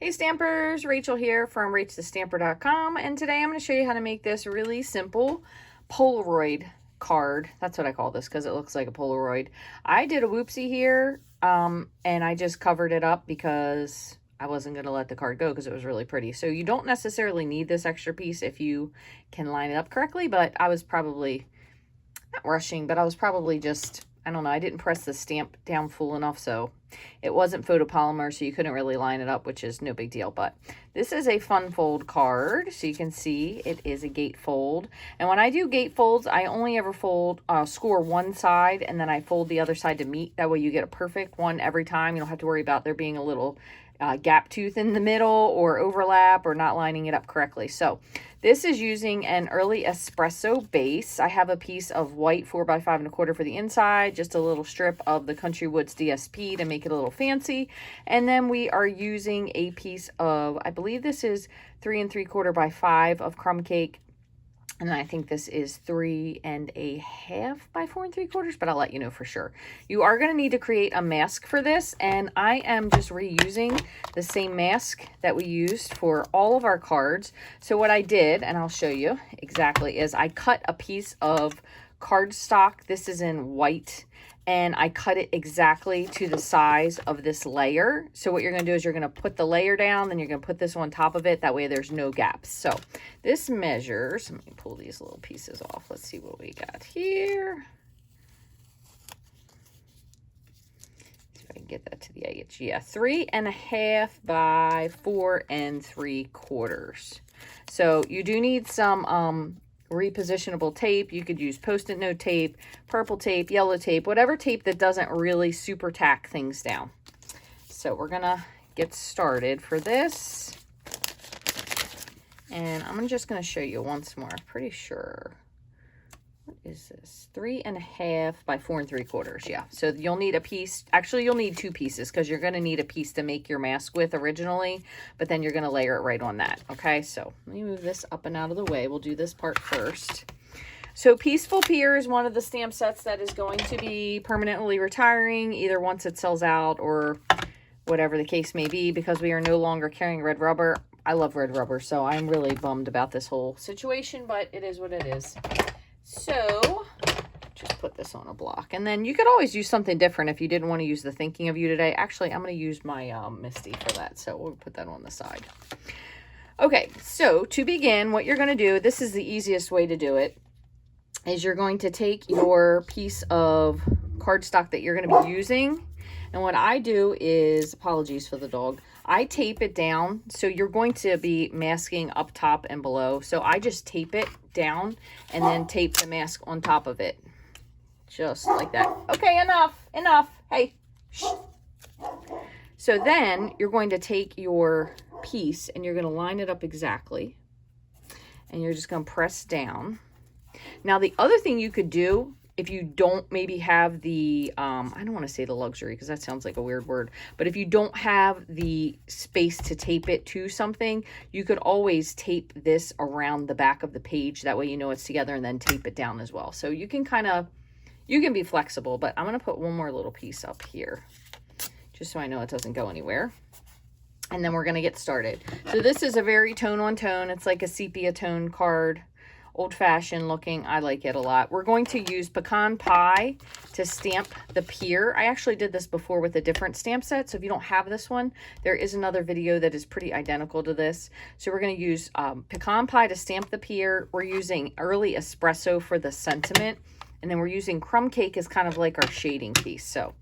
Hey Stampers, Rachel here from Rachthestamper.com, and today I'm going to show you how to make this really simple Polaroid card. That's what I call this because it looks like a Polaroid. I did a whoopsie here, and I just covered it up because I wasn't going to let the card go because it was really pretty. So you don't necessarily need this extra piece if you can line it up correctly, but I was probably, not rushing, but I was probably just, I don't know, I didn't press the stamp down full enough, so it wasn't photopolymer, so you couldn't really line it up, which is no big deal. But this is a fun fold card, so you can see it is a gate fold. And when I do gate folds, I only ever score one side, and then I fold the other side to meet. That way you get a perfect one every time. You don't have to worry about there being a little gap tooth in the middle or overlap or not lining it up correctly. So this is using an early espresso base. I have a piece of white 4x5 1/4 for the inside, just a little strip of the Country Woods DSP to make it a little fancy. And then we are using a piece of, I believe this is 3 3/4 by 5 of crumb cake. And I think this is 3 1/2 by 4 3/4, but I'll let you know for sure. You are going to need to create a mask for this, and I am just reusing the same mask that we used for all of our cards. So what I did, and I'll show you exactly, is I cut a piece of cardstock. This is in white, and I cut it exactly to the size of this layer. So what you're going to do is you're going to put the layer down, then you're going to put this on top of it. That way there's no gaps. So this measures, let me pull these little pieces off. Let's see what we got here. See if I can get that to the edge. Yeah, 3 1/2 by 4 3/4. So you do need some repositionable tape. You could use Post-it note tape, purple tape, yellow tape, whatever tape that doesn't really super tack things down. So we're gonna get started for this, and I'm just gonna show you once more. I'm pretty sure, what is this, 3 1/2 by 4 3/4. Yeah, so you'll need a piece. Actually, you'll need 2 pieces because you're going to need a piece to make your mask with originally, but then you're going to layer it right on that. Okay, so let me move this up and out of the way. We'll do this part first. So Peaceful Pier is one of the stamp sets that is going to be permanently retiring, either once it sells out or whatever the case may be, because we are no longer carrying red rubber. I love red rubber, so I'm really bummed about this whole situation, but it is what it is. So just put this on a block, and then you could always use something different if you didn't want to use the Thinking of You today. Actually, I'm going to use my Misty for that, so we'll put that on the side. Okay, so to begin, what you're going to do, this is the easiest way to do it, is you're going to take your piece of cardstock that you're going to be using, and what I do is, apologies for the dog, I tape it down. So you're going to be masking up top and below. So I just tape it down and then tape the mask on top of it. Just like that. Okay, enough. Hey, shh. So then you're going to take your piece and you're going to line it up exactly. And you're just going to press down. Now, the other thing you could do, if you don't maybe have the, I don't want to say the luxury because that sounds like a weird word, but if you don't have the space to tape it to something, you could always tape this around the back of the page. That way you know it's together, and then tape it down as well. So you can you can be flexible, but I'm going to put one more little piece up here just so I know it doesn't go anywhere. And then we're going to get started. So this is a very tone on tone. It's like a sepia tone card. Old-fashioned looking. I like it a lot. We're going to use pecan pie to stamp the Pier. I actually did this before with a different stamp set, so if you don't have this one, there is another video that is pretty identical to this. So we're going to use pecan pie to stamp the Pier. We're using early espresso for the sentiment, and then we're using crumb cake as kind of like our shading piece. So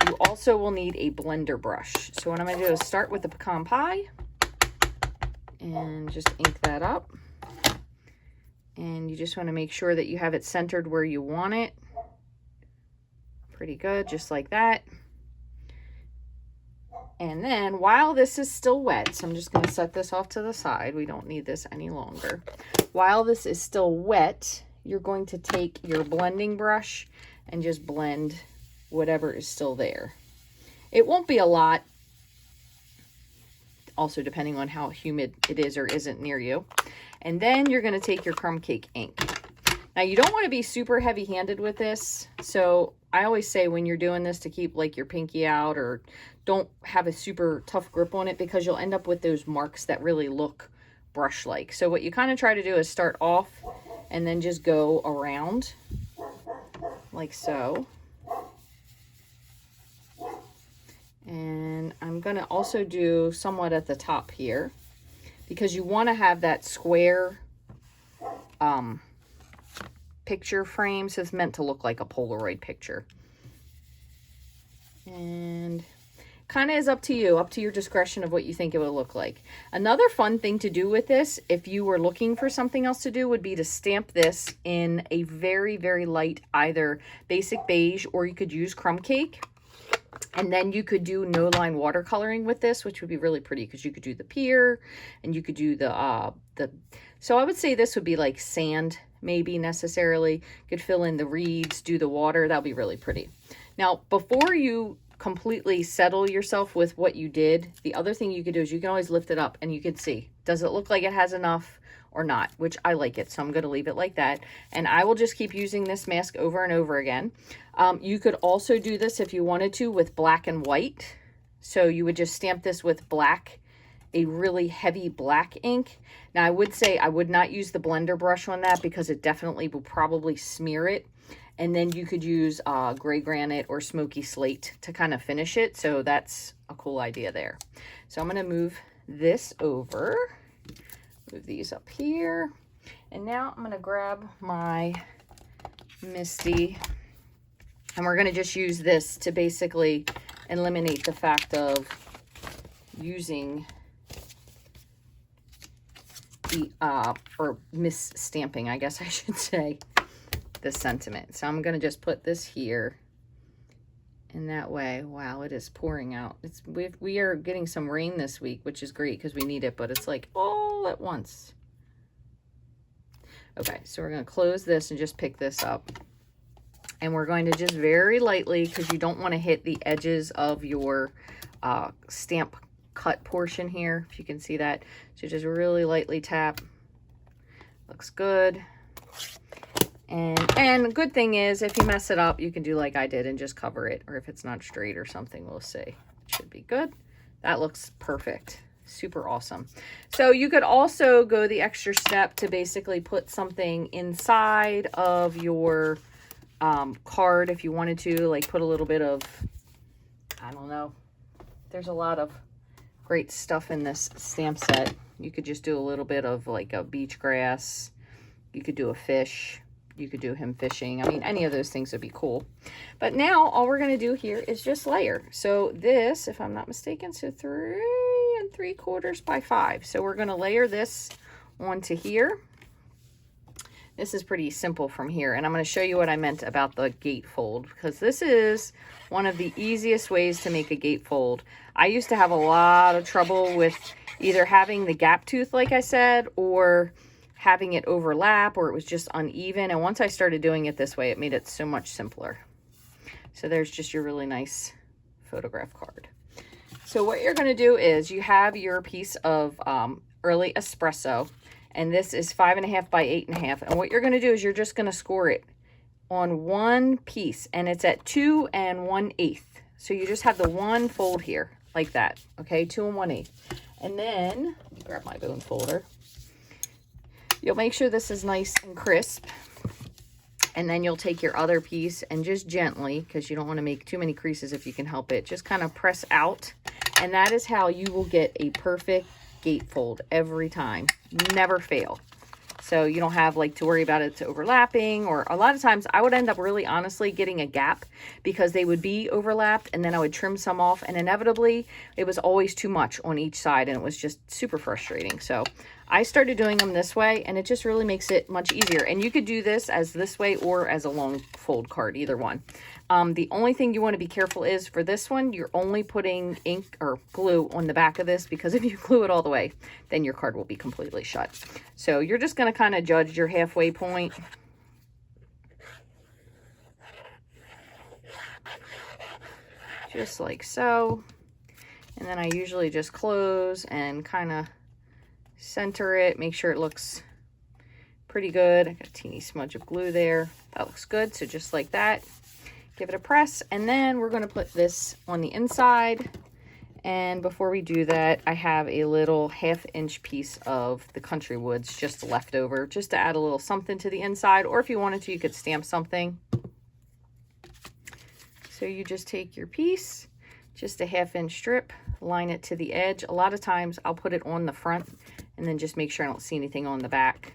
you also will need a blender brush. So what I'm going to do is start with the pecan pie and just ink that up. And you just want to make sure that you have it centered where you want it. Pretty good, just like that. And then while this is still wet, so I'm just going to set this off to the side. We don't need this any longer. While this is still wet, you're going to take your blending brush and just blend whatever is still there. It won't be a lot, also depending on how humid it is or isn't near you. And then you're going to take your crumb cake ink. Now, you don't want to be super heavy-handed with this, so I always say when you're doing this to keep like your pinky out, or don't have a super tough grip on it, because you'll end up with those marks that really look brush-like. So what you kind of try to do is start off and then just go around like so. And I'm going to also do somewhat at the top here, because you want to have that square picture frame. So it's meant to look like a Polaroid picture. And kind of is up to you, up to your discretion of what you think it would look like. Another fun thing to do with this, if you were looking for something else to do, would be to stamp this in a very, very light, either basic beige, or you could use crumb cake. And then you could do no line watercoloring with this, which would be really pretty, because you could do the pier, and you could do so I would say this would be like sand, maybe necessarily. You could fill in the reeds, do the water. That would be really pretty. Now, before you completely settle yourself with what you did, the other thing you could do is you can always lift it up and you can see, does it look like it has enough or not, which I like it. So I'm going to leave it like that. And I will just keep using this mask over and over again. You could also do this if you wanted to with black and white. So you would just stamp this with black, a really heavy black ink. Now I would say I would not use the blender brush on that, because it definitely will probably smear it. And then you could use gray granite or smoky slate to kind of finish it. So that's a cool idea there. So I'm going to move this over, move these up here. And now I'm going to grab my Misty, and we're going to just use this to basically eliminate the fact of using the, or misstamping, I guess I should say, the sentiment. So I'm going to just put this here, and that way, wow, it is pouring out. We are getting some rain this week, which is great because we need it, but it's like all at once. Okay, so we're going to close this and just pick this up. And we're going to just very lightly, because you don't want to hit the edges of your stamp cut portion here, if you can see that. So just really lightly tap. Looks good. And the good thing is, if you mess it up, you can do like I did and just cover it. Or if it's not straight or something, we'll see. It should be good. That looks perfect. Super awesome. So you could also go the extra step to basically put something inside of your card if you wanted to, like put a little bit of, I don't know. There's a lot of great stuff in this stamp set. You could just do a little bit of like a beach grass. You could do a fish. You could do him fishing. I mean, any of those things would be cool. But now all we're going to do here is just layer. So this, if I'm not mistaken, so 3 3/4 by 5. So we're going to layer this onto here. This is pretty simple from here. And I'm going to show you what I meant about the gatefold, because this is one of the easiest ways to make a gatefold. I used to have a lot of trouble with either having the gap tooth, like I said, or having it overlap, or it was just uneven. And once I started doing it this way, it made it so much simpler. So there's just your really nice photograph card. So what you're going to do is you have your piece of early espresso, and this is 5.5 by 8.5. And what you're going to do is you're just going to score it on one piece, and it's at 2 1/8. So you just have the one fold here like that. Okay, 2 1/8. And then grab my bone folder. You'll make sure this is nice and crisp. And then you'll take your other piece and just gently, because you don't want to make too many creases if you can help it, just kind of press out. And that is how you will get a perfect gatefold every time. Never fail. So you don't have like to worry about it overlapping, or a lot of times I would end up really honestly getting a gap because they would be overlapped, and then I would trim some off, and inevitably it was always too much on each side, and it was just super frustrating. So I started doing them this way, and it just really makes it much easier. And you could do this as this way or as a long fold card, either one. The only thing you want to be careful is for this one, you're only putting ink or glue on the back of this, because if you glue it all the way, then your card will be completely shut. So you're just going to kind of judge your halfway point. Just like so. And then I usually just close and kind of center it, make sure it looks pretty good. I got a teeny smudge of glue there. That looks good. So just like that. Give it a press, and then we're going to put this on the inside. And before we do that, I have a little 1/2-inch piece of the Country Woods just left over, just to add a little something to the inside, or if you wanted to, you could stamp something. So you just take your piece, just a 1/2-inch strip, line it to the edge. A lot of times I'll put it on the front and then just make sure I don't see anything on the back.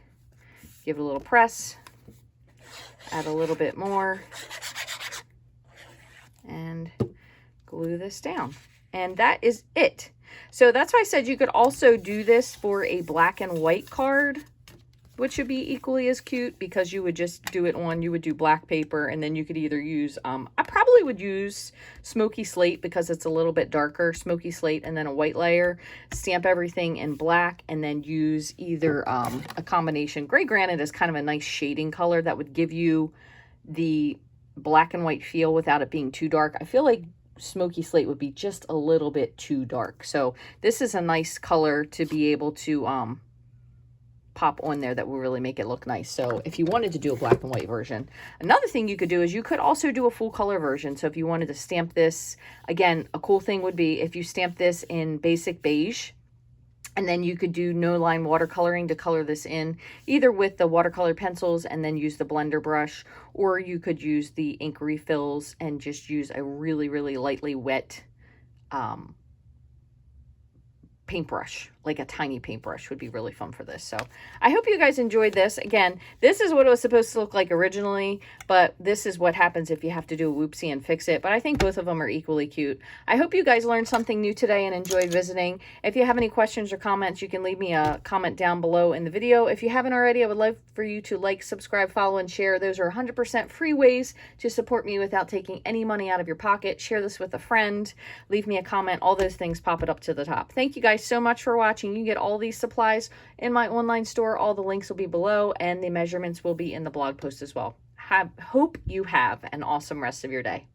Give it a little press, add a little bit more, and glue this down. And that is it. So that's why I said you could also do this for a black and white card, which would be equally as cute, because you would just do it on, you would do black paper, and then you could either use, I probably would use smoky slate because it's a little bit darker, smoky slate, and then a white layer, stamp everything in black, and then use either a combination. Gray granite is kind of a nice shading color that would give you the black and white feel without it being too dark. I feel like smoky slate would be just a little bit too dark. So this is a nice color to be able to pop on there that will really make it look nice. So if you wanted to do a black and white version, another thing you could do is you could also do a full color version. So if you wanted to stamp this, again, a cool thing would be if you stamp this in basic beige, and then you could do no line watercoloring to color this in, either with the watercolor pencils and then use the blender brush, or you could use the ink refills and just use a really, really lightly wet paintbrush, like a tiny paintbrush would be really fun for this. So I hope you guys enjoyed this. Again, this is what it was supposed to look like originally, but this is what happens if you have to do a whoopsie and fix it. But I think both of them are equally cute. I hope you guys learned something new today and enjoyed visiting. If you have any questions or comments, you can leave me a comment down below in the video. If you haven't already, I would love for you to like, subscribe, follow, and share. Those are 100% free ways to support me without taking any money out of your pocket. Share this with a friend, leave me a comment, all those things, pop it up to the top. Thank you guys so much for watching. You can get all these supplies in my online store. All the links will be below, and the measurements will be in the blog post as well. Hope you have an awesome rest of your day.